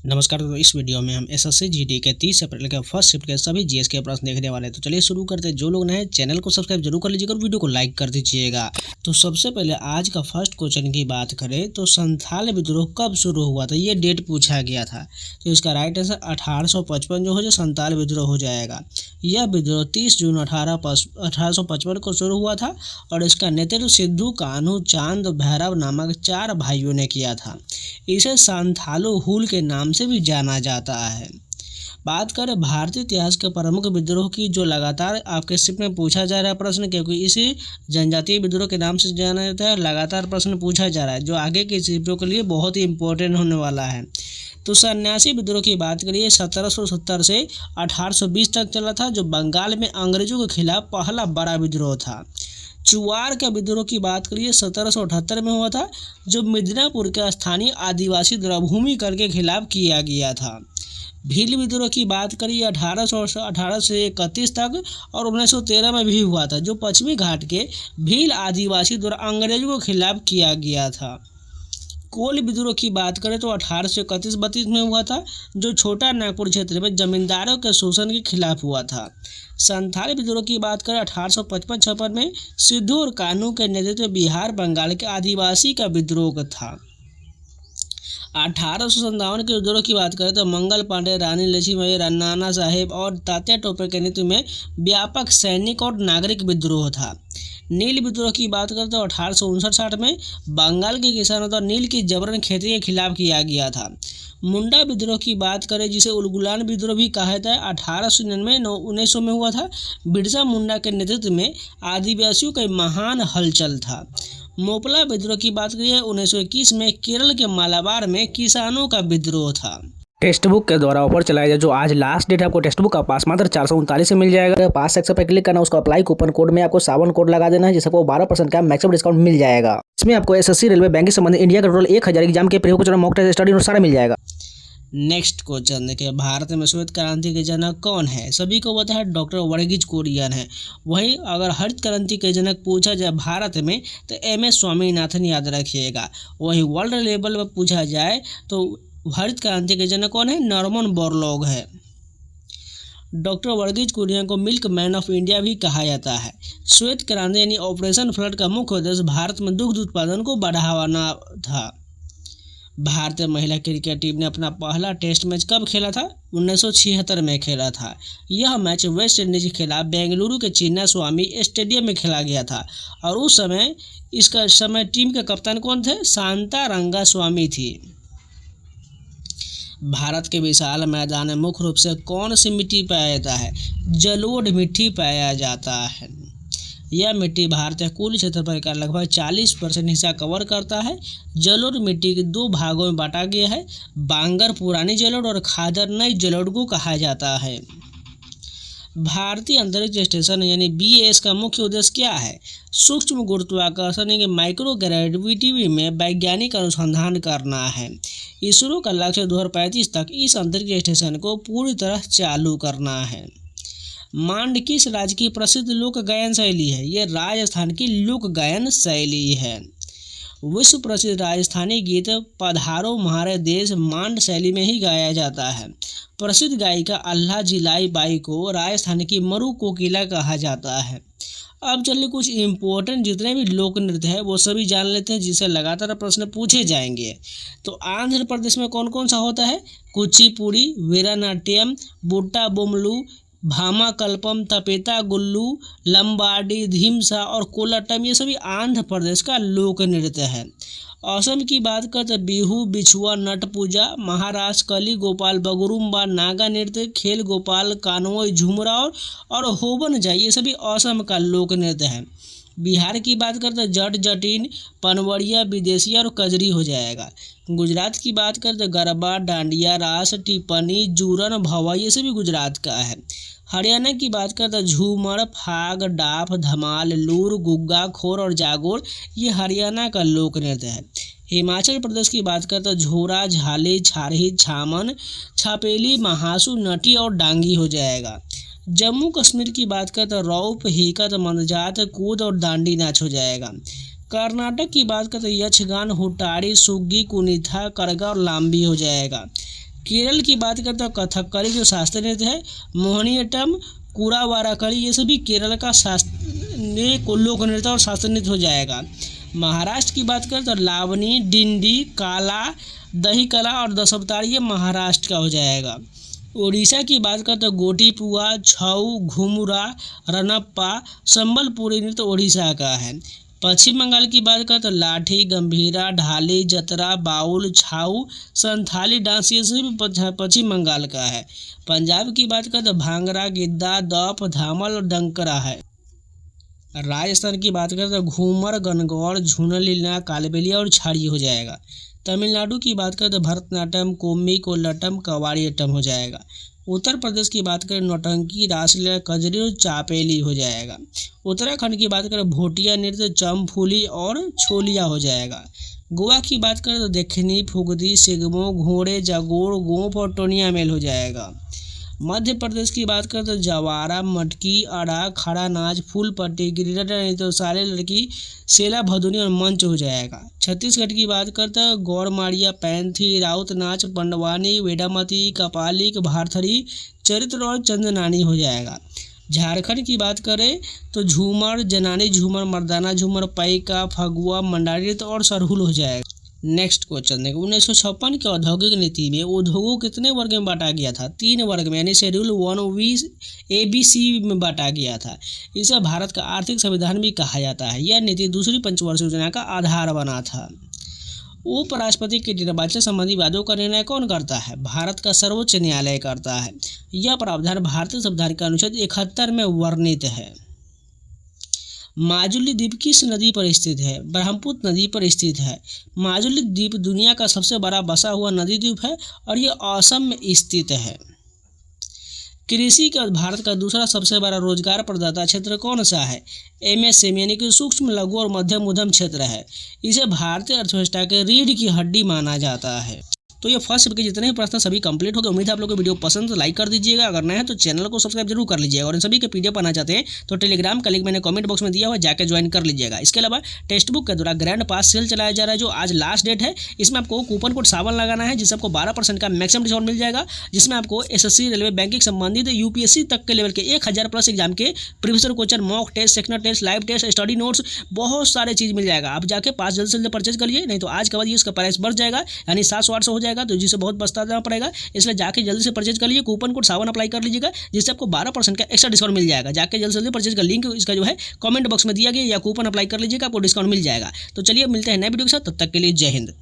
नमस्कार। तो इस वीडियो में हम एसएससी जीडी के 30 अप्रैल के फर्स्ट शिफ्ट के सभी जीएस के प्रश्न देखने वाले हैं। तो चलिए शुरू करते हैं। जो लोग नए हैं चैनल को सब्सक्राइब जरूर कर लीजिएगा और वीडियो को लाइक कर दीजिएगा। तो सबसे पहले आज का फर्स्ट क्वेश्चन की बात करें तो संथाल विद्रोह कब शुरू हुआ था, ये डेट पूछा गया था। तो इसका राइट आंसर 1855 जो है जो संथाल विद्रोह हो जाएगा। यह विद्रोह 30 जून 1855 को शुरू हुआ था और इसका नेतृत्व सिद्धू, कान्हू, चांद, भैरव नामक 4 भाइयों ने किया था। इसे संथालो हुल के नाम से भी जाना जाता है। बात करें भारतीय इतिहास के प्रमुख विद्रोह की, जो लगातार आपके शिफ्ट में पूछा जा रहा है प्रश्न, क्योंकि इसी जनजातीय विद्रोह के नाम से जाना जाता है। लगातार प्रश्न पूछा जा रहा है जो आगे की शिफ्टों के लिए बहुत ही इंपॉर्टेंट होने वाला है। तो सन्यासी विद्रोह की बात करिए 1770 से 1820 तक चला था, जो बंगाल में अंग्रेजों के खिलाफ पहला बड़ा विद्रोह था। चुआर के विद्रोह की बात करिए 1778 में हुआ था, जो मिदनापुर के स्थानीय आदिवासी द्रवभूमि कर के खिलाफ किया गया था। भील विद्रोह की बात करिए 1818 से 31 तक और 1913 में भी हुआ था, जो पश्चिमी घाट के भील आदिवासी द्वारा अंग्रेजों के खिलाफ किया गया था। कोल विद्रोह की बात करें तो 1831-32 में हुआ था, जो छोटा नागपुर क्षेत्र में जमींदारों के शोषण के खिलाफ हुआ था। संथाल विद्रोह की बात करें 1855-56 में सिद्धू और कान्हू के नेतृत्व बिहार बंगाल के आदिवासी का विद्रोह था। 1857 के विद्रोह की बात करें तो मंगल पांडे, रानी लक्ष्मीबाई, नाना साहेब और तात्या टोपे के नेतृत्व में व्यापक सैनिक और नागरिक विद्रोह था। नील विद्रोह की बात करें तो 1859-60 में बंगाल के किसानों द्वारा नील की जबरन खेती के खिलाफ किया गया था। मुंडा विद्रोह की बात करें, जिसे उलगुलान विद्रोह भी कहा जाता है, 1899-1900 में हुआ था। बिरसा मुंडा के नेतृत्व में आदिवासियों का महान हलचल था। मोपला विद्रोह की बात करिए 1921 में केरल के मालाबार में किसानों का विद्रोह था। टेक्स्ट बुक के द्वारा ऑफर चलाया जाए, जो आज लास्ट डेट है। आपको टेक्स्ट बुक का पास मात्र 439 से मिल जाएगा। पास सेक्शन पर क्लिक करना, उसका अप्लाई कूपन कोड में आपको 7 कोड लगा देना है, जिससे आपको 12% का मैक्सिमम डिस्काउंट मिल जाएगा। इसमें आपको एसएससी, रेलवे, बैंकिंग संबंधित इंडिया का टोटल 1000 एग्जाम के प्रयोग मॉक टेस्ट, स्टडी और सारा मिल जाएगा। नेक्स्ट क्वेश्चन देखिए, भारत में श्वेत क्रांति के जनक कौन है? सभी को पता है डॉक्टर वर्गीज कुरियन है। वहीं अगर हरित क्रांति के जनक पूछा जाए भारत में तो एमएस स्वामीनाथन याद रखिएगा। वहीं वर्ल्ड लेवल पर पूछा जाए तो हरित क्रांति के जनक कौन है? नॉर्मन बोरलॉग है। डॉक्टर वर्गीज कुरियन को मिल्क मैन ऑफ इंडिया भी कहा जाता है। श्वेत क्रांति यानी ऑपरेशन फ्लड का मुख्य उद्देश्य भारत में दुग्ध उत्पादन को बढ़ावाना था। भारतीय महिला क्रिकेट टीम ने अपना पहला टेस्ट मैच कब खेला था? 1976 में खेला था। यह मैच वेस्ट इंडीज के खिलाफ बेंगलुरु के चिन्ना स्वामी स्टेडियम में खेला गया था और उस समय टीम के कप्तान कौन थे? शांता रंगा स्वामी थी। भारत के विशाल मैदान में मुख्य रूप से कौन सी मिट्टी पाया जाता है? जलोढ़ मिट्टी पाया जाता है। यह मिट्टी भारतीय कुल क्षेत्रफल का लगभग 40% हिस्सा कवर करता है। जलोढ़ मिट्टी के 2 भागों में बांटा गया है। बांगर पुरानी जलोढ़ और खादर नई जलोढ़ को कहा जाता है। भारतीय अंतरिक्ष स्टेशन यानी बीएस का मुख्य उद्देश्य क्या है? सूक्ष्म गुरुत्वाकर्षण यानी माइक्रो ग्रेविटी में वैज्ञानिक अनुसंधान करना है। इसरो का लक्ष्य 2035 तक इस अंतरिक्ष स्टेशन को पूरी तरह चालू करना है। मांड किस राज्य की प्रसिद्ध लोक गायन शैली है? यह राजस्थान की लोक गायन शैली है। विश्व प्रसिद्ध राजस्थानी गीत पधारो म्हारे देश मांड शैली में ही गाया जाता है। प्रसिद्ध गायिका अल्लाह जिलाई बाई को राजस्थान की मरु कोकिला कहा जाता है। अब चलिए कुछ इम्पोर्टेंट जितने भी लोक नृत्य है वो सभी जान लेते हैं, जिससे लगातार प्रश्न पूछे जाएंगे। तो आंध्र प्रदेश में कौन कौन सा होता है? कुचिपुड़ी, वीरानाट्यम, बुट्टा बोमलू, भामा कल्पम, तपेता गुल्लू, लंबाडी, धीमसा और कोलाटम, ये सभी आंध्र प्रदेश का लोक नृत्य है। असम की बात करते बिहू, बिछुआ, नट पूजा, महाराष्ट्र कली गोपाल, बगुरुम्बा, नागा नृत्य, खेल गोपाल, कानोई, झुमरा और होबन जाई, ये सभी असम का लोक नृत्य है। बिहार की बात करते जट जटिन, पनवड़िया, विदेशिया और कजरी हो जाएगा। गुजरात की बात करते गरबा, डांडिया, रास, टिप्पणी, जूरन, भवा, ये सभी गुजरात का है। हरियाणा की बात करते झूमर, फाग, डाफ, धमाल, लूर, गुग्गा, खोर और जागोर, ये हरियाणा का लोक नृत्य है। हिमाचल प्रदेश की बात करते झोरा, झाली, छारही, छामन, छापेली, महासू, नटी और डांगी हो जाएगा। जम्मू कश्मीर की बात करते रौप, हिकत, मंदजात, कूद और दांडी नाच हो जाएगा। कर्नाटक की बात करते यक्षगान, हुट्टाड़ी, सुग्गी, कुनिथा, करगा और लांबी हो जाएगा। केरल की बात करते हैं कथकली जो शास्त्रीय नृत्य है, मोहिनीअट्टम, कुरावाराकली, ये सभी केरल का लोक नृत्य और शास्त्रीय नृत्य हो जाएगा। महाराष्ट्र की बात करें तो लावनी, डिंडी, काला, दही कला और दशावतारी ये महाराष्ट्र का हो जाएगा। उड़ीसा की बात करें तो गोटीपुआ, छऊ, घुमुरा, रनप्पा, संबलपुरी नृत्य उड़ीसा का है। पश्चिम बंगाल की बात करें तो लाठी, गंभीरा, ढाली, जतरा, बाउल, छाऊ, संथाली डांस ये सभी पश्चिम बंगाल का है। पंजाब की बात करें तो भांगड़ा, गिद्दा, दफ, धामल और डंकरा है। राजस्थान की बात करें तो घूमर, गणगौर, झूनर, लीला, कालबेलिया और छाड़ी हो जाएगा। तमिलनाडु की बात करें तो भरतनाट्यम, कोम्मी, कोल्लटम, कवाड़ियट्टम हो जाएगा। उत्तर प्रदेश की बात करें नौटंकी, रासलीला, कजरी और चापेली हो जाएगा। उत्तराखंड की बात करें भोटिया नृत्य, चमफूली और छोलिया हो जाएगा। गोवा की बात करें तो देखनी, फुगदी, सिगमो, घोड़े, जागोर, गोंफ और टोनिया मेल हो जाएगा। मध्य प्रदेश की बात करें तो जवारा, मटकी, अड़ा, खड़ा नाच, फूल पट्टी, गिरिरा नहीं तो सारे लड़की, सेला भदुनी और मंच हो जाएगा। छत्तीसगढ़ की बात करते हैं गौरमाड़िया, पैंथी, राउत नाच, पंडवानी, वेडामती, कपालिक, भारथरी, चरित्र और चंदनानी हो जाएगा। झारखंड की बात करें तो झूमर, जनानी झूमर, मर्दाना झूमर, पैका, फगुआ, मंडारी नृत्य और सरहुल हो जाएगा। नेक्स्ट क्वेश्चन देखो 1956 के औद्योगिक नीति में उद्योगों कितने वर्ग में बांटा गया था? 3 वर्ग में, यानी शेड्यूल 1 ABC में बांटा गया था। इसे भारत का आर्थिक संविधान भी कहा जाता है। यह नीति दूसरी पंचवर्षीय योजना का आधार बना था। उपराष्ट्रपति के निर्वाचन संबंधी वादों का निर्णय कौन करता है? भारत का सर्वोच्च न्यायालय करता है। यह प्रावधान भारतीय संविधान के अनुच्छेद 71 में वर्णित है। माजुली द्वीप किस नदी पर स्थित है? ब्रह्मपुत्र नदी पर स्थित है। माजुली द्वीप दुनिया का सबसे बड़ा बसा हुआ नदी द्वीप है और यह असम में स्थित है। कृषि का भारत का दूसरा सबसे बड़ा रोजगार प्रदाता क्षेत्र कौन सा है? MSME यानी कि सूक्ष्म, लघु और मध्यम उद्यम क्षेत्र है। इसे भारतीय अर्थव्यवस्था के रीढ़ की हड्डी माना जाता है। तो ये फर्स्ट के जितने भी प्रश्न सभी कंप्लीट हो गए। उम्मीद है आप लोगों को वीडियो पसंद तो लाइक कर दीजिएगा, अगर नए हैं तो चैनल को सब्सक्राइब जरूर कर लीजिएगा और इन सभी के PDF पाना चाहते हैं तो टेलीग्राम का लिंक मैंने कमेंट बॉक्स में दिया हुआ, जाकर ज्वाइन कर लीजिएगा। इसके अलावा टेक्स्ट बुक के द्वारा ग्रैंड पास सेल चलाया जा रहा है जो आज लास्ट डेट है। इसमें आपको कूपन कोड सावन लगाना है जिससे आपको 12% का मैक्सिमम डिस्काउंट मिल जाएगा, जिसमें आपको SSC, रेलवे, बैंकिंग संबंधित UPSC तक के लेवल के 1000+ एग्जाम के previous question, mock test, sectional test, live test, study notes, बहुत सारे चीज़ मिल जाएगा। आप जाके पास जल्द से जल्द परचेज करिए, नहीं तो आज के बाद ये इसका प्राइस बढ़ जाएगा, यानी 700-800 हो जाएगा, तो जिससे बहुत देना पड़ेगा। इसलिए जाके जल्दी से परचेज कर लीजिए, कूपन कोड सावन अप्लाई कर लीजिएगा जिससे आपको 12% का एक्स्ट्रा डिस्काउंट मिल जाएगा। जाके जल्दी से जल्दी परचेज का लिंक इसका जो है कमेंट बॉक्स में दिया गया, या कूपन अप्लाई कर लीजिएगा, आपको डिस्काउंट मिल जाएगा। तो चलिए मिलते हैं नए वीडियो के साथ, तब तक के लिए जय हिंद।